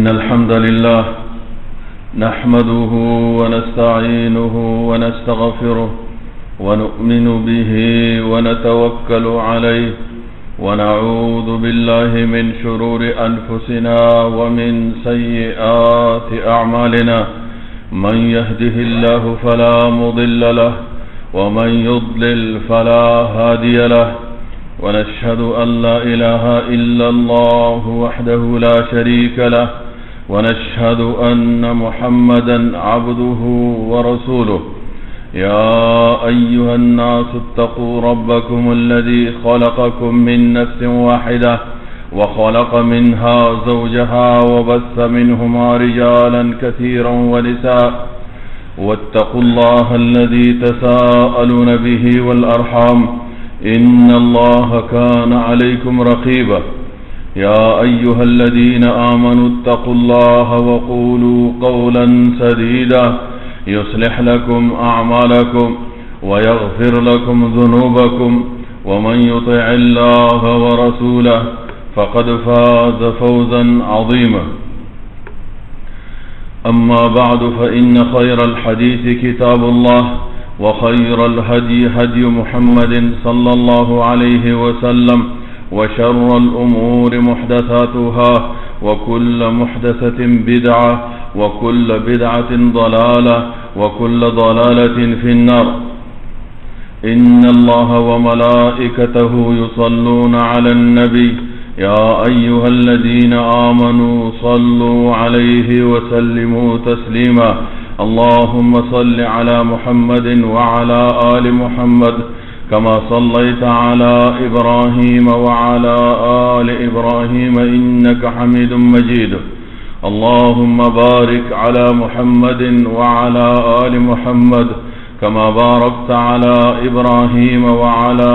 إن الحمد لله نحمده ونستعينه ونستغفره ونؤمن به ونتوكل عليه ونعوذ بالله من شرور أنفسنا ومن سيئات أعمالنا من يهده الله فلا مضل له ومن يضلل فلا هادي له ونشهد أن لا إله إلا الله وحده لا شريك له ونشهد أن محمدا عبده ورسوله يا أيها الناس اتقوا ربكم الذي خلقكم من نفس واحدة وخلق منها زوجها وبث منهما رجالا كثيرا ونساء واتقوا الله الذي تساءلون به والأرحام إن الله كان عليكم رقيبا يا أيها الذين آمنوا اتقوا الله وقولوا قولا سديدا يصلح لكم أعمالكم ويغفر لكم ذنوبكم ومن يطع الله ورسوله فقد فاز فوزا عظيما أما بعد فإن خير الحديث كتاب الله وخير الهدي هدي محمد صلى الله عليه وسلم وشر الأمور محدثاتها وكل محدثة بدعة وكل بدعة ضلالة وكل ضلالة في النار إن الله وملائكته يصلون على النبي يا أيها الذين آمنوا صلوا عليه وسلموا تسليما اللهم صل على محمد وعلى آل محمد كما صليت على إبراهيم وعلى آل إبراهيم إنك حميد مجيد اللهم بارك على محمد وعلى آل محمد كما باركت على إبراهيم وعلى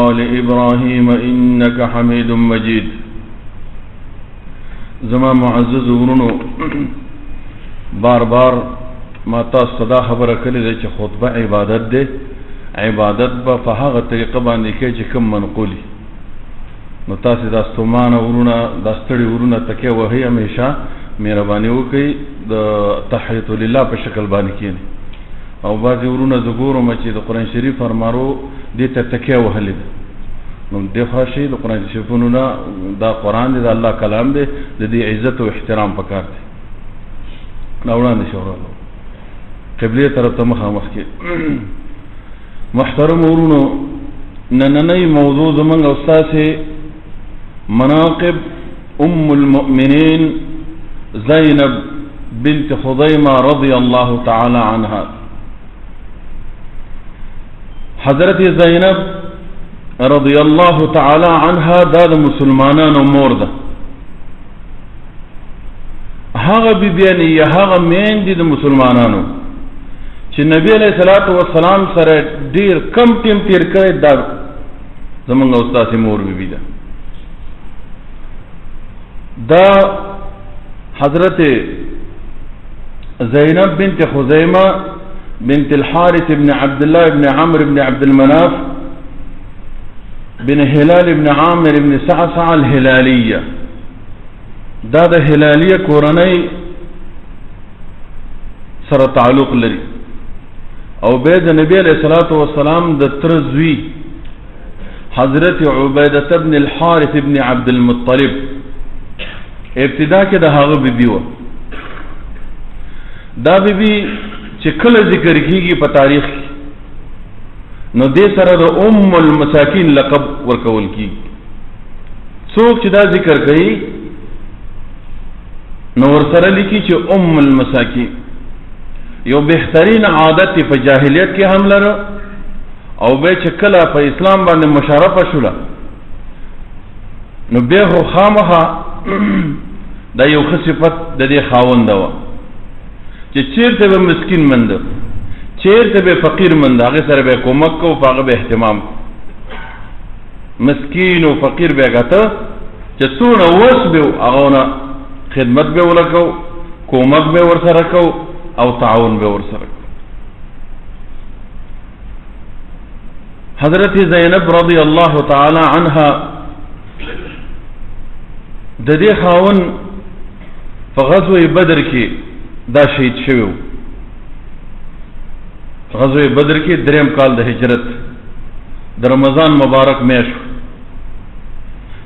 آل إبراهيم إنك حميد مجيد زمان معزز ورنو بار بار ما تاسو صدا خبره کړې ده چې خطبه عبادت ده عبادت به په هغه طریقه باندې کې چې کوم منقولي نو تاسو د استومانه ورونه د ستړي ورونه تکي وهي همیشه مهرباني وکړئ د تحیت لله په شکل باندې کېنی او بعضې ورونه زه ګورم چې د قرآن شریف فرمارو دې ته تکیه وهلې ده نو دې خواشي د قرآن شریفونو نه دا قرآن دی د الله کلام دی د دې عزت او احترام پکار دی دا وړاندې شو ورغلو قبله طرف ته مخامخ کې محترم ورونو نننۍ موضوع زمونږ او ستاسې مناقب ام المؤمنین زینب بنت خزیمه رضی الله تعالی عنها حضرت زینب رضی الله تعالی عنها دا د مسلمانانو مور ده هغه بیبیانی یا هغه میندې د مسلمانانو چې نبی علیہ الصلوۃ والسلام سره ډیر کم ټیم تیر کړی دا زمونږ استاد مور بیبی ده دا حضرت زینب بنت خزیمه بنت الحارث بن عبد الله بن عمرو بن عبد المناف بن هلال بن عامر بن سعسع الهلالية. دا د هلالية کورنۍ سره تعلق لري او به د نبی علیہ الصلوۃ والسلام د تر زوی حضرت عبیدة بن الحارث بن عبد المطلب ابتدا کې د هغه بیبي و. دا بیبي چې کله ذکر کیږي په تاریخ نو دې سره د ام المساکین لقب ورکول کیږي. څوک چې دا ذکر کوي نو ورسره لیکي چې ام المساکین یو بهترین عادت په جاهلیت کې هم لره او به چې کله په اسلام باندې مشرفه شوله نو به خامخا دا یو صفت د دې خاوند و چې چیرته به مسکین مند چیرته به فقیر مند هغه سره به کومک کو هغه به اهتمام مسکین او فقیر به غته چې څونه وس به هغه نه خدمت به ولکو کومک به ورسره کو او تعاون به ورسره. حضرت زینب رضی الله تعالی عنها د دې خاون په غزوه بدر کې دا شهید شوی. غزوه بدر کې دریم کال د هجرت د رمضان مبارک میاشت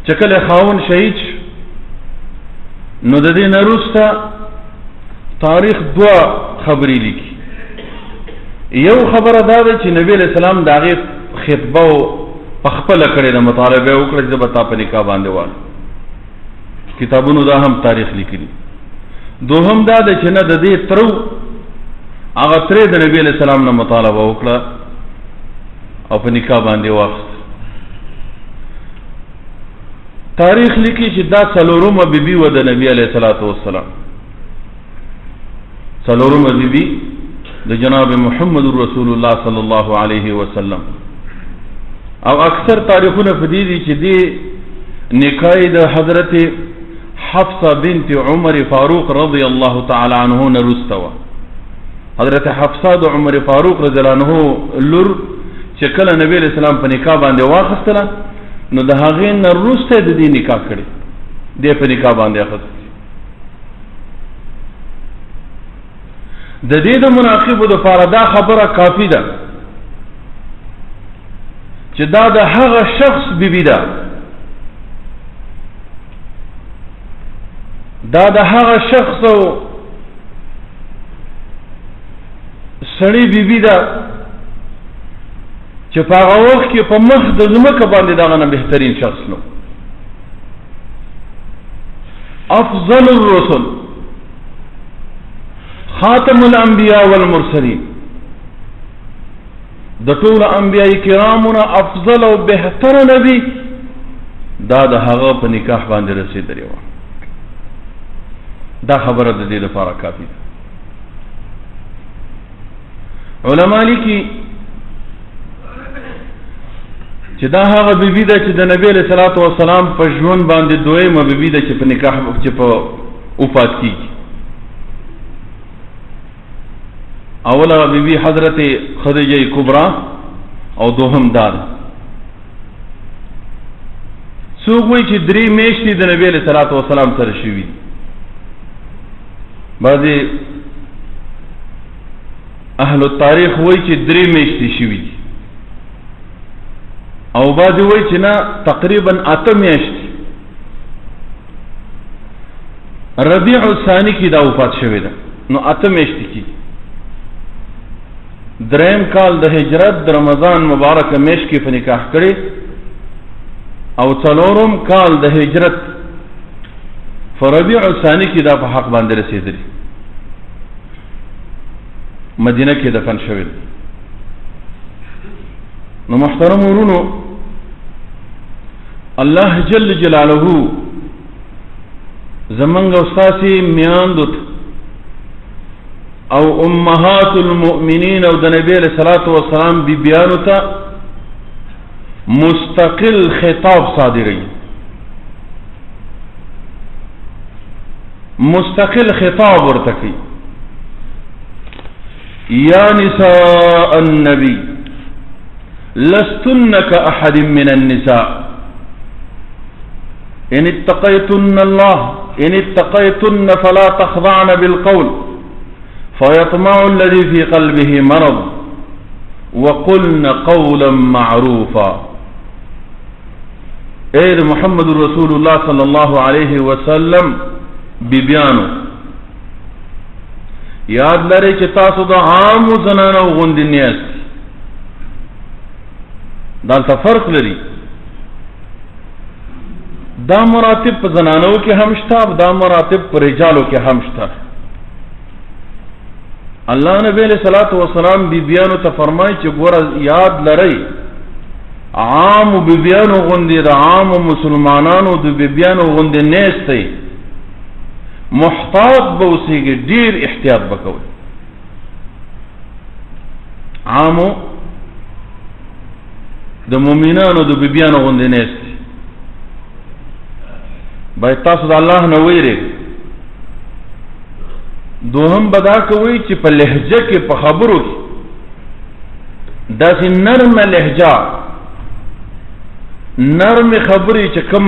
چې کله خاون شهید نو د دې نروسته تاریخ دوا خبرې لیکي. یو خبره دا ده چې نبی علیہ السلام د هغې خطبه په خپله کړې ده مطالبه وکړه چې به تا په نکاح باندې واله. کتابونو دا هم تاریخ لیکلي. دوهم دا ده چې نه د دې ترو هغه ترې د نبی علیہ السلام نه مطالبه وکړه او په نکاح باندې واخست. تاریخ لیکي چې دا څلورمه بیبي وه د نبی علیہ السلام څلورمه بیبي د جناب محمد رسول الله صلی الله علیه وسلم. او اکثر تاریخونه په دې دي چې دې نکاح د حضرت حفصه بنت عمر فاروق رضی الله تعالی عنه نه وروسته وه. حضرت حفصه د عمر فاروق رضی الله عنه لور چې کله نبی علیہ السلام په نکاح باندې واخستله نو د هغې نه وروسته د دې نکاح کړی دې په نکاح باندې اخست. د دې د مناقبو دپاره دا خبره کافی ده چې دا د هغه شخص بیبي ده دا د هغه شخص او سړی بیبي ده چې په هغه وخت کې په مخ د ځمکه باندې دغه نه بهترین شخص نو افضل الرسل خاتم الانبیاء والمرسلین د ټول انبیاء کرامونه افضل او بهتر نبی دا د هغه په نکاح باندې رسیدلی و. دا خبره د دې لپاره کافی ده. علما لیکي چې دا هغه بیبي ده چې د نبی علیہ الصلوۃ والسلام په ژوند باندې دویمه بیبي ده چې په نکاح چې په وفات کیږي. اوله بیبي حضرت خدیجه کبرا او دوهم دار. څوک وایي چې 3 میاشتې د نبی علیہ الصلوۃ والسلام سره شوي. بعضې اهل التاریخ وایي چې 3 میاشتې شوي دي او بعضې وایي چې نه تقریبا 8 میاشتې. ربیع الثانی کې دا وفات شوی ده نو 8 میاشتې کې. دریم کال د هجرت د رمضان مبارک میاشت کې په نکاح کړي او څلورم کال د هجرت فربیع الثانی کې دا په حق باندې رسیدلی مدینه کې دفن شوی. نو محترم ورونو الله جل جلاله زمنګ استاسي میاندو او امهات المؤمنین او د نبی علیہ الصلوۃ والسلام بیبیانو ته مستقل خطاب صادری. مستقل خطاب ورته کوي. يا نساء النبي لستن كأحد من النساء إن اتقيتن فلا تخضعن بالقول فيطمع الذي في قلبه مرض وقلن قولا معروفا. اے محمد رسول الله صلى الله عليه وسلم بیبیانو یاد لرئ چې تاسو د عام زنانو غوندې نیاست. دلته فرق لري، دا مراتب په زنانو کې هم شته، دا مراتب په رجالو کې هم شته. الله نبی علیہ الصلوۃ والسلام بیبیانو ته فرمایي چې ګوره یاد لرئ عام بیبیانو غوندې د عام مسلمانانو د بیبیانو غوندې نیستئ، محتاط به اوسېږئ، ډیر احتیاط به کوئ. عامو د مؤمنانو د بیبیانو غوندې نیستئ، باید تاسو د الله نه ویریږئ. دوهم به دا کوئ چې په لهجه کې په خبرو کې داسې نرمه لهجه، نرم خبرې چې کوم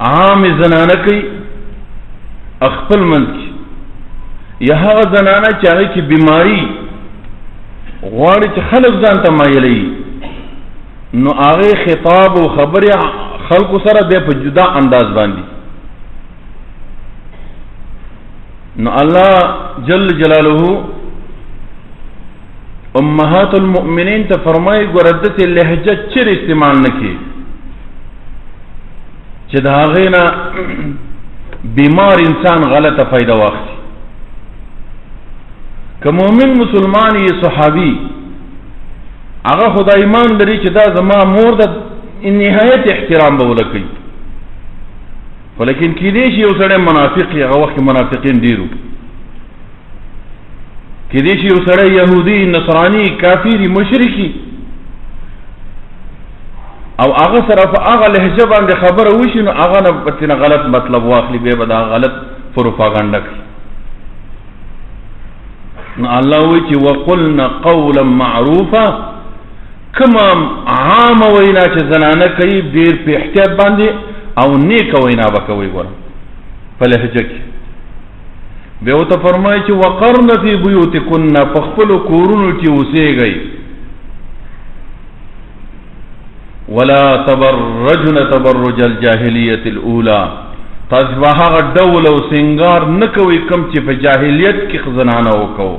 عام زنانه کوي خپل منځ کې، یا هغه زنانه چې هغې کې بیماري غواړي چې خلک ځان ته مایلوي، نو هغې خطاب او خبرې خلکو سره بیا په جدا انداز باندې. نو الله جل جلاله امهات المؤمنین ته فرمایي ګوره داسې لهجه چیرې استعمال نه کړي چې د هغې نه بیمار انسان غلطه فایده واخلي. که مؤمن مسلمان یې صحابي هغه خو دا ایمان لري چې دا زما مور ده، نهایت احترام به ونه کوي. ولیکن کیدای شي یو سړی منافق وي، هغه وخت کې منافقین ډېر، کیدای شي یو سړی یهودي نصراني کافر مشرکي او هغه سره په هغه لهجه باندې خبره وشي، نو هغه نه پتې نه غلط مطلب واخلي، بیا به دا غلط پروپاګانډه کوي. نو الله وایي چې وقلنا قولا معروفا، کما عام وینا چې زنانه کوي ډېر په احتیاط باندې او نیکه وینا به کوئ ګوره په لهجه کې. بیا ورته فرمایي چې وقرن فی بیوتکن، په خپلو کورونو کې اوسېږئ. ولا تبرجن تبرج الجاهلیة الاولى، تاسو به هغه ډول او سنگار نه کوئ کوم چې په جاهلیت کې زنانه وکړو.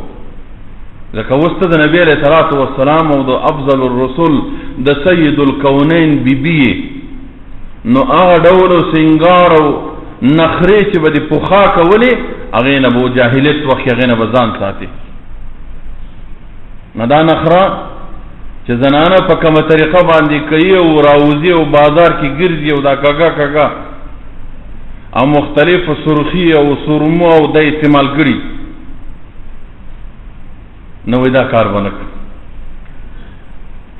ځکه اوس ته د نبی علیه الصلاة والسلام او د افضل الرسل د سید الکونین بیبي، نو هغه ډول او سنگار او نخرې چې به دې پخا کولې هغې نه به جاهلیت وخت هغې نه به ځان ساتي. نو دا نخره چې زنانه په کومه طریقه باندې کوي او راوځي او بازار کې ګرځي او دا کږه کږه او مختلف سرخي او سرمو او دا استعمال کړي، نو دا کار ونه کړي.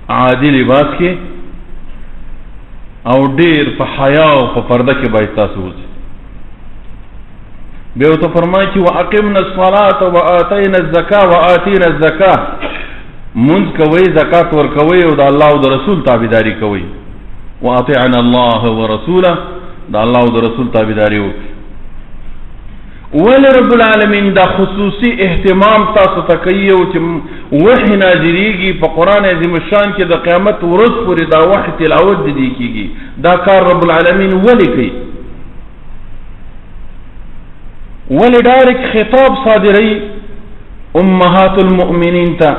عادي لباس کې او ډیر په حیا او په پرده کې باید تاسو اوسئ. بیا ورته فرمایي چې واقمنا الصلاة وآتینا الزکاة وآتینا الزکاة، منځ کوئ، زکات ورکوئ او د الله او د رسول تابعداري کوئ. واطعنا الله ورسوله، د الله او د رسول تابعداري وکړئ. ولې رب العالمین دا خصوصي اهتمام تاسو ته کوي او چې وحی نازلیږي په قرآن عظیم الشان کې د قیامت ورځ پورې دا وحی تلاوت دي کېږي، دا کار رب العالمین ولې کوي؟ ولې ډایرکټ خطاب صادروي امهات المؤمنین ته،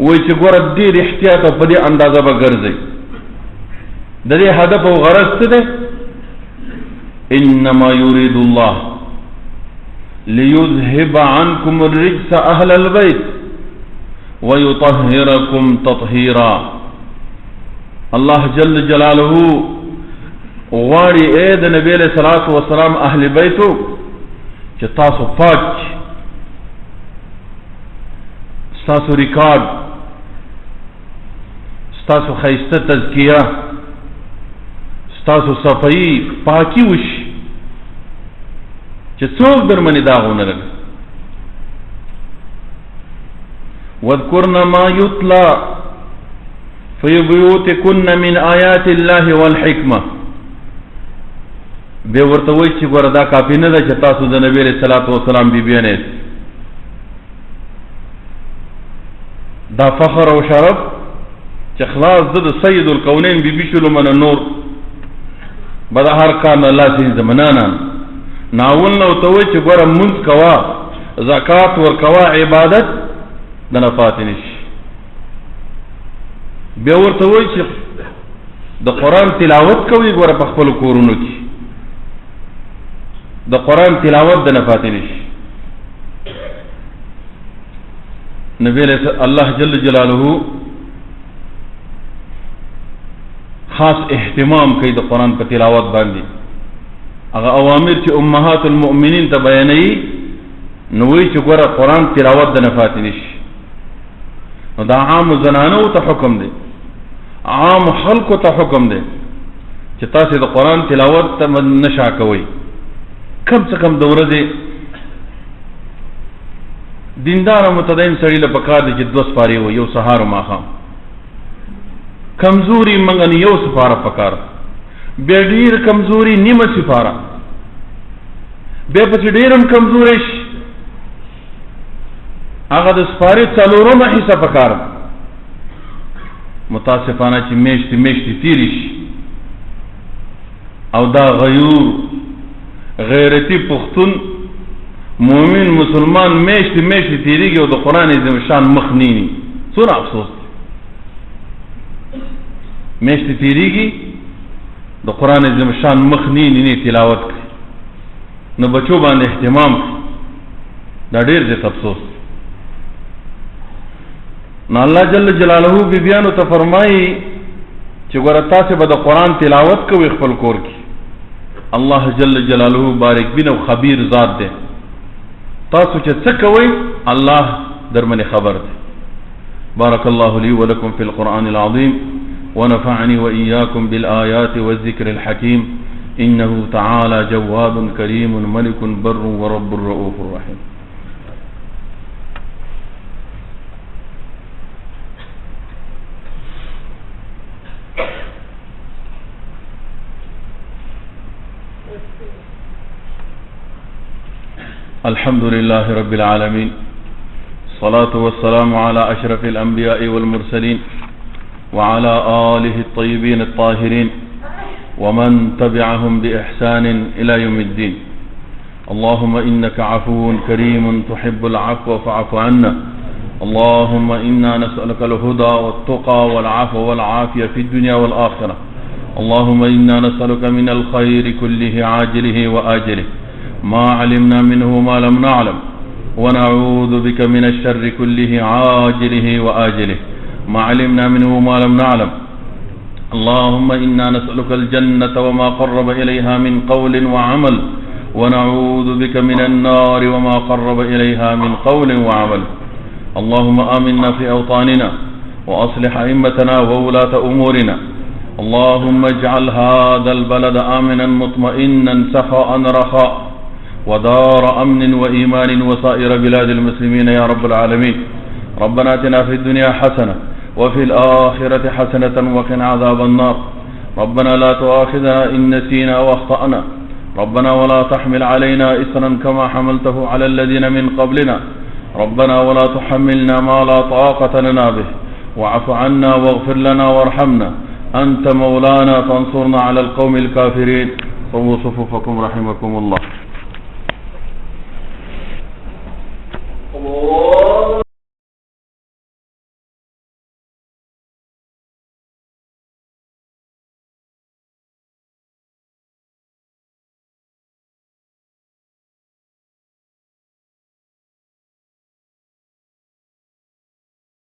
وایي چې ګوره ډېر احتیاط په دې اندازه به ګرځئ. د دې هدف او غرض څه دی؟ انما یرید الله ليذهب عنكم الرجس اهل البيت ويطهركم تطهيرا. الله جل جلاله غواړي اے د نبی علیہ الصلوۃ والسلام اهل بیتو چې تاسو پاک، ستاسو ریکارډ، ستاسو ښایسته تزکیه، ستاسو صفائی پاکی وشي چې څوک در منې داغ ونه لګي. واذكرن ما يتلى في بيوتكن من آيات الله والحكمة. بے ورتوي چې ګور دا کافی نه ده چې تاسو د نبی رسول الله صلوات و سلام بیبیانې دا فخر او شرف چې خلاص د سید الکونین بیبي شلو من نور بدا هر کار الله سین زمانانا ناول نو ته چې ګور منځ کوا زکات ور کوا عبادت د نفاتنش بیا ورته وای چې د قران تلاوت کوي ګور په خپل کورونو کې د قران تلاوت د نفاتنش نبی الله جل جلاله خاص اهتمام کوي د قران په تلاوت باندې هغه اوامر چې امهات المؤمنین ته بیانوي نو وی چې ګوره قران تلاوت د نفاتنش نو دا عام زنانو ته حکم دی عام خلکو ته حکم دی چې تاسو د قران تلاوت ته نشا کوئ کم څه کم دوره دی دیندار متدین سړی له پکار دی چې دوه سپاری و یو سهار ما خام کمزوري منګن یو سپاره پکار به ډیر کمزوري نیمه سپاره به په ډیرم کمزوري شي هغه د سپاره څلورمه حصہ پکار متاسفانه چې میشتي تیری شي او دا غیور غیرتی پختون مومن مسلمان میشتي تیریږي او د قران عظیم شان مخ نینی څوره افسوس میشتي تیریږي د قران عظیم شان مخ نینی تلاوت کوي نو بچو باندې اهتمام دا ډیر دې افسوس نو الله جل جلاله بیانو ته فرمایي چې ګوره تاسو به د قران تلاوت کوئ خپل کور کې الله جل جلاله بارک بین او خبیر ذات ده تاسو چې څه کوئ الله درمنه خبر ده بارك الله لي ولكم في القرآن العظيم ونفعني وإياكم بالآيات والذكر الحكيم إنه تعالى جواد كريم ملك بر ورب رؤوف رحيم. الحمد لله رب العالمين الصلاة والسلام على أشرف الأنبياء والمرسلين وعلى آله الطيبين الطاهرين ومن تبعهم بإحسان إلى يوم الدين. اللهم إنك عفو كريم تحب العفو فاعف عنا. اللهم إنا نسألك الهدى والتقى والعفو والعافية في الدنيا والآخرة. اللهم إنا نسألك من الخير كله عاجله وآجله ما علمنا منه ما لم نعلم ونعوذ بك من الشر كله عاجله وآجله ما علمنا منه ما لم نعلم. اللهم إنا نسألك الجنة وما قرب إليها من قول وعمل ونعوذ بك من النار وما قرب إليها من قول وعمل. اللهم آمنا في أوطاننا وأصلح أئمتنا وولاة أمورنا. اللهم اجعل هذا البلد آمنا مطمئنا سخاء رخاء ودار أمن وإيمان وسائر بلاد المسلمين يا رب العالمين. ربنا آتنا في الدنيا حسنة وفي الآخرة حسنة وقنا عذاب النار. ربنا لا تؤاخذنا إن نسينا واخطأنا. ربنا ولا تحمل علينا إصرا كما حملته على الذين من قبلنا. ربنا ولا تحملنا ما لا طاقة لنا به واعف عنا واغفر لنا وارحمنا أنت مولانا فانصرنا على القوم الكافرين. صووا صفوفكم رحمكم الله.